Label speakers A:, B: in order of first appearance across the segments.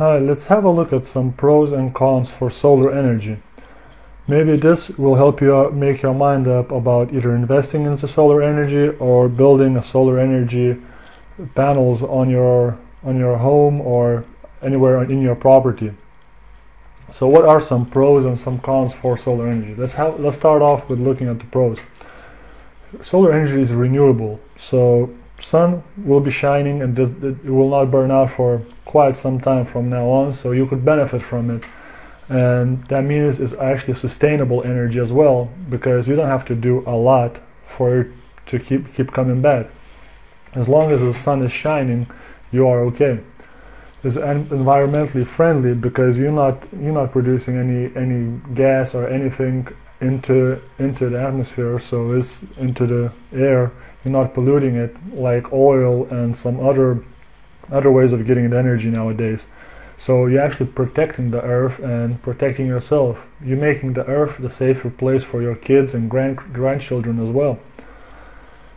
A: Hi, let's have a look at some pros and cons for solar energy. Maybe this will help you out, make your mind up about either investing into solar energy or building a solar energy panels on your home or anywhere in your property. So what are some pros and some cons for solar energy? Let's start off with looking at the pros. Solar energy is renewable, so sun will be shining and it will not burn out for quite some time from now on, so you could benefit from it. And that means it's actually sustainable energy as well, because you don't have to do a lot for it to keep coming back. As long as the sun is shining, you are okay. It's environmentally friendly because you're not producing any gas or anything into the atmosphere, so it's into the air. You're not polluting it like oil and some other ways of getting the energy nowadays. So you're actually protecting the earth and protecting yourself. You're making the earth the safer place for your kids and grandchildren as well.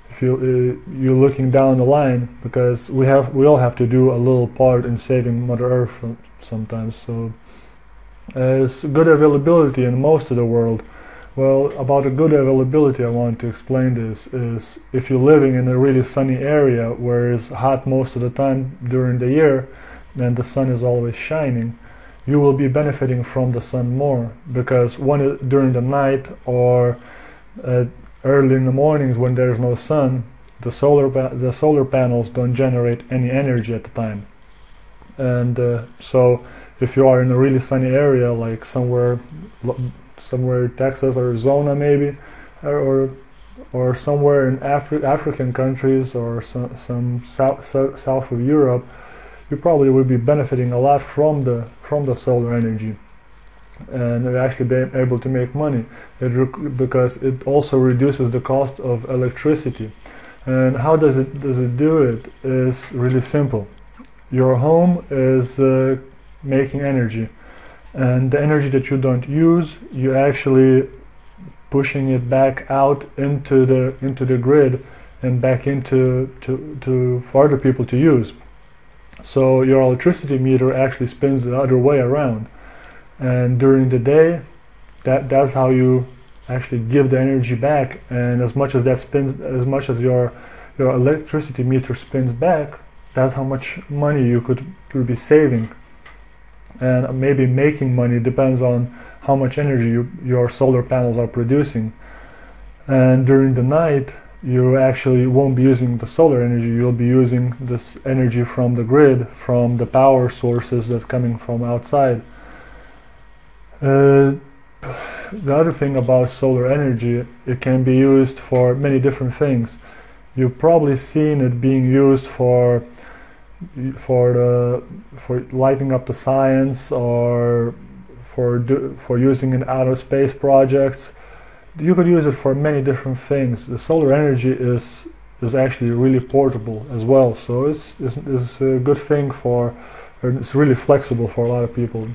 A: If you're looking down the line, because we all have to do a little part in saving Mother Earth sometimes. So it's good availability in most of the world. Well, about a good availability, I want to explain this is if you're living in a really sunny area where it's hot most of the time during the year and the sun is always shining, you will be benefiting from the sun more, because during the night or early in the mornings when there's no sun, the solar panels don't generate any energy at the time. And so if you are in a really sunny area like somewhere Texas, Arizona maybe, or somewhere in African countries or some south of Europe, you probably will be benefiting a lot from the solar energy, and you'll actually be able to make money because it also reduces the cost of electricity. And how does it do it? Is really simple. Your home is making energy, and the energy that you don't use, you actually pushing it back out into the grid and back for other people to use. So your electricity meter actually spins the other way around, and during the day, that's how you actually give the energy back. And as much as your electricity meter spins back, that's how much money you could be saving. And maybe making money depends on how much energy your solar panels are producing. And during the night, you actually won't be using the solar energy, you'll be using this energy from the grid, from the power sources that's coming from outside. The other thing about solar energy, it can be used for many different things. You've probably seen it being used for lighting up the science, or for using in outer space projects. You could use it for many different things. The solar energy is actually really portable as well, so it's a good thing it's really flexible for a lot of people.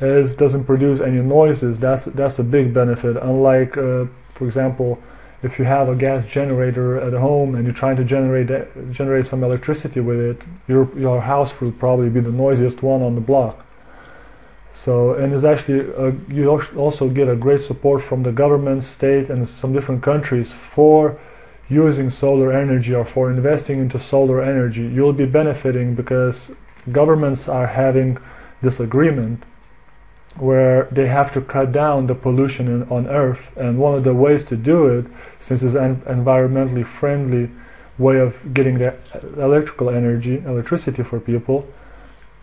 A: It doesn't produce any noises. That's a big benefit. Unlike, for example, if you have a gas generator at home and you're trying to generate some electricity with it, your house will probably be the noisiest one on the block. So, and it's actually you also get a great support from the government, state, and some different countries for using solar energy or for investing into solar energy. You'll be benefiting because governments are having this agreement where they have to cut down the pollution on Earth, and one of the ways to do it, since it's an environmentally friendly way of getting the electricity for people,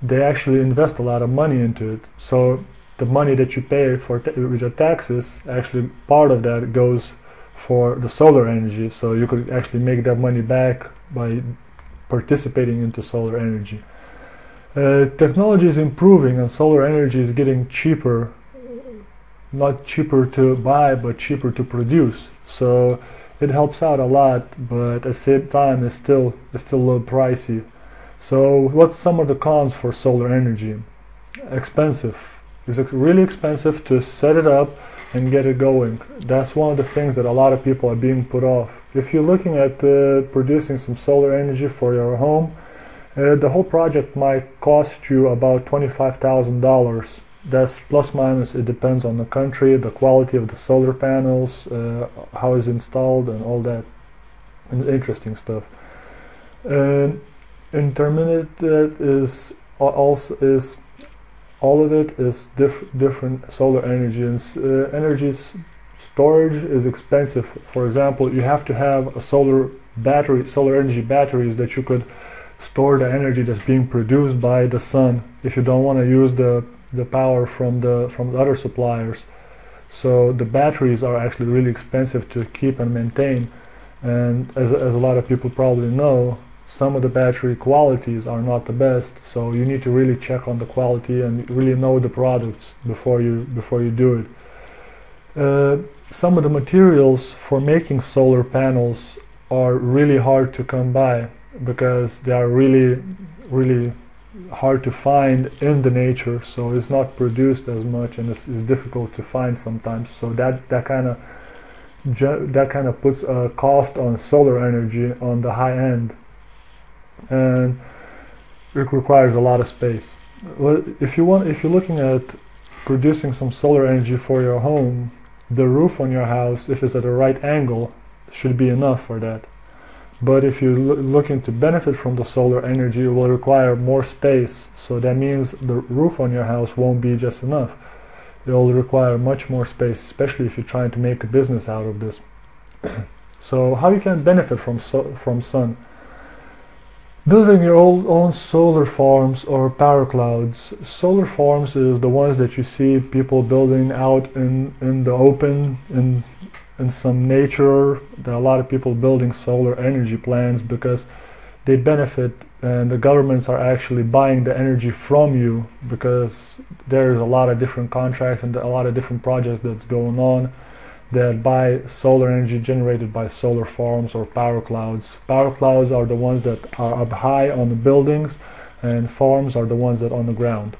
A: they actually invest a lot of money into it. So the money that you pay with your taxes, actually part of that goes for the solar energy, so you could actually make that money back by participating into solar energy. Technology is improving and solar energy is getting cheaper, not cheaper to buy but cheaper to produce, so it helps out a lot, but at the same time it's still a little pricey. So what's some of the cons for solar energy? Expensive. It's really expensive to set it up and get it going. That's one of the things that a lot of people are being put off. If you're looking at producing some solar energy for your home The whole project might cost you about $25,000. That's plus minus, it depends on the country, the quality of the solar panels, how it's installed and all that and interesting stuff. Intermittent is also all of it is different solar energy, and storage is expensive. For example, you have to have a solar energy batteries that you could store the energy that's being produced by the sun if you don't want to use the power from the other suppliers. So the batteries are actually really expensive to keep and maintain, and as a lot of people probably know, some of the battery qualities are not the best, so you need to really check on the quality and really know the products before you do it. Some of the materials for making solar panels are really hard to come by because they are really hard to find in the nature, so it's not produced as much and it's difficult to find sometimes. So that kind of puts a cost on solar energy on the high end, and it requires a lot of space. Well, if you're looking at producing some solar energy for your home, the roof on your house, if it's at the right angle, should be enough for that. But if you're looking to benefit from the solar energy, it will require more space, so that means the roof on your house won't be just enough. It will require much more space, especially if you're trying to make a business out of this. So how you can benefit from sun? Building your own solar farms or power clouds. Solar farms is the ones that you see people building out in the open, in some nature. There are a lot of people building solar energy plants because they benefit, and the governments are actually buying the energy from you because there's a lot of different contracts and a lot of different projects that's going on that buy solar energy generated by solar farms or power clouds. Power clouds are the ones that are up high on the buildings, and farms are the ones that are on the ground.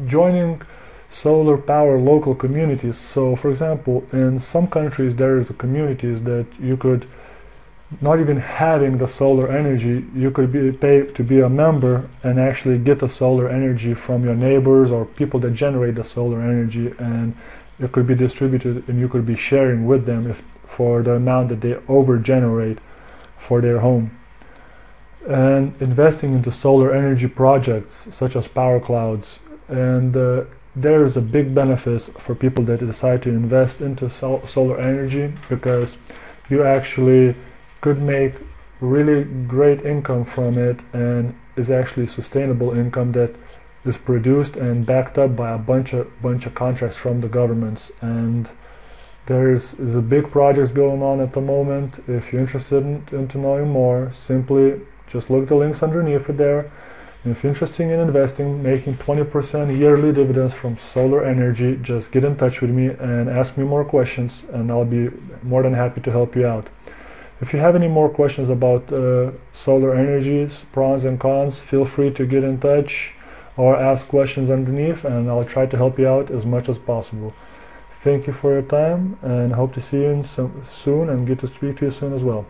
A: Joining solar power local communities. So for example, in some countries there is communities that you could, not even having the solar energy, you could pay to be a member and actually get the solar energy from your neighbors or people that generate the solar energy, and it could be distributed and you could be sharing with them for the amount that they over generate for their home. And investing into solar energy projects such as power clouds, and there is a big benefit for people that decide to invest into solar energy, because you actually could make really great income from it, and is actually sustainable income that is produced and backed up by a bunch of contracts from the governments. And there is a big projects going on at the moment. If you're interested into knowing more, simply just look at the links underneath it there. And if you're interested in investing, making 20% yearly dividends from solar energy, just get in touch with me and ask me more questions, and I'll be more than happy to help you out. If you have any more questions about solar energies, pros and cons, feel free to get in touch or ask questions underneath, and I'll try to help you out as much as possible. Thank you for your time, and hope to see you soon and get to speak to you soon as well.